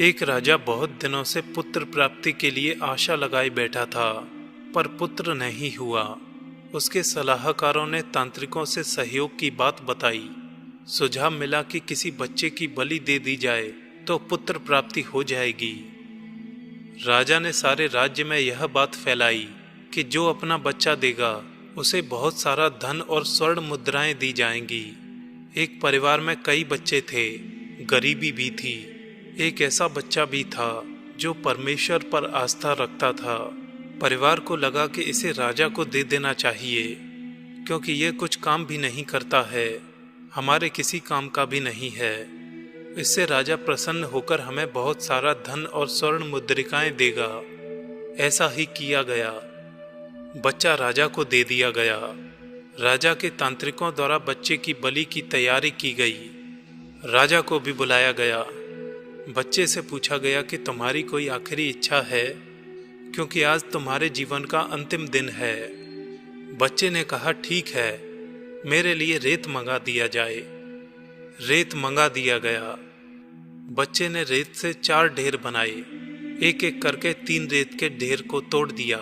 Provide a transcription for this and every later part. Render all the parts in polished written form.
एक राजा बहुत दिनों से पुत्र प्राप्ति के लिए आशा लगाए बैठा था, पर पुत्र नहीं हुआ। उसके सलाहकारों ने तांत्रिकों से सहयोग की बात बताई। सुझाव मिला कि किसी बच्चे की बलि दे दी जाए तो पुत्र प्राप्ति हो जाएगी। राजा ने सारे राज्य में यह बात फैलाई कि जो अपना बच्चा देगा उसे बहुत सारा धन और स्वर्ण मुद्राएं दी जाएंगी। एक परिवार में कई बच्चे थे, गरीबी भी थी। एक ऐसा बच्चा भी था जो परमेश्वर पर आस्था रखता था। परिवार को लगा कि इसे राजा को दे देना चाहिए, क्योंकि ये कुछ काम भी नहीं करता है, हमारे किसी काम का भी नहीं है। इससे राजा प्रसन्न होकर हमें बहुत सारा धन और स्वर्ण मुद्रिकाएं देगा। ऐसा ही किया गया। बच्चा राजा को दे दिया गया। राजा के तांत्रिकों द्वारा बच्चे की बलि की तैयारी की गई। राजा को भी बुलाया गया। बच्चे से पूछा गया कि तुम्हारी कोई आखिरी इच्छा है, क्योंकि आज तुम्हारे जीवन का अंतिम दिन है। बच्चे ने कहा, ठीक है, मेरे लिए रेत मंगा दिया जाए। रेत मंगा दिया गया। बच्चे ने रेत से 4 ढेर बनाए। एक एक करके 3 रेत के ढेर को तोड़ दिया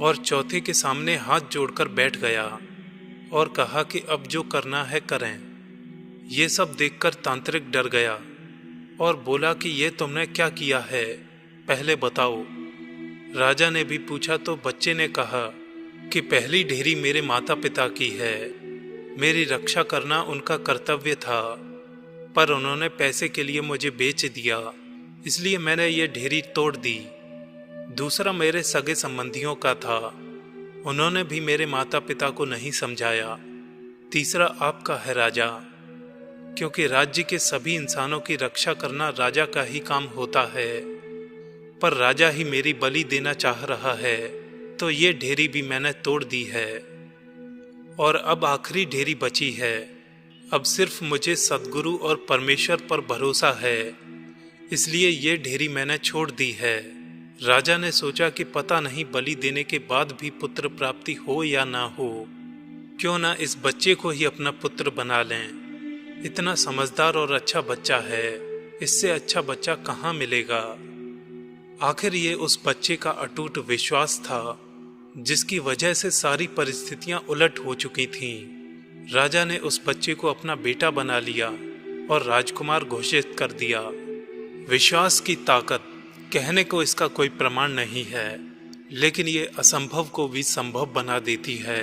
और चौथे के सामने हाथ जोड़कर बैठ गया और कहा कि अब जो करना है करें। ये सब देखकर तांत्रिक डर गया और बोला कि ये तुमने क्या किया है, पहले बताओ। राजा ने भी पूछा तो बच्चे ने कहा कि पहली ढेरी मेरे माता पिता की है, मेरी रक्षा करना उनका कर्तव्य था, पर उन्होंने पैसे के लिए मुझे बेच दिया, इसलिए मैंने ये ढेरी तोड़ दी। दूसरा मेरे सगे संबंधियों का था, उन्होंने भी मेरे माता पिता को नहीं समझाया। तीसरा आपका है राजा, क्योंकि राज्य के सभी इंसानों की रक्षा करना राजा का ही काम होता है, पर राजा ही मेरी बलि देना चाह रहा है, तो ये ढेरी भी मैंने तोड़ दी है। और अब आखिरी ढेरी बची है। अब सिर्फ मुझे सद्गुरु और परमेश्वर पर भरोसा है, इसलिए ये ढेरी मैंने छोड़ दी है। राजा ने सोचा कि पता नहीं बलि देने के बाद भी पुत्र प्राप्ति हो या ना हो, क्यों ना इस बच्चे को ही अपना पुत्र बना लें। इतना समझदार और अच्छा बच्चा है, इससे अच्छा बच्चा कहाँ मिलेगा। आखिर ये उस बच्चे का अटूट विश्वास था, जिसकी वजह से सारी परिस्थितियां उलट हो चुकी थीं। राजा ने उस बच्चे को अपना बेटा बना लिया और राजकुमार घोषित कर दिया। विश्वास की ताकत, कहने को इसका कोई प्रमाण नहीं है, लेकिन ये असंभव को भी संभव बना देती है।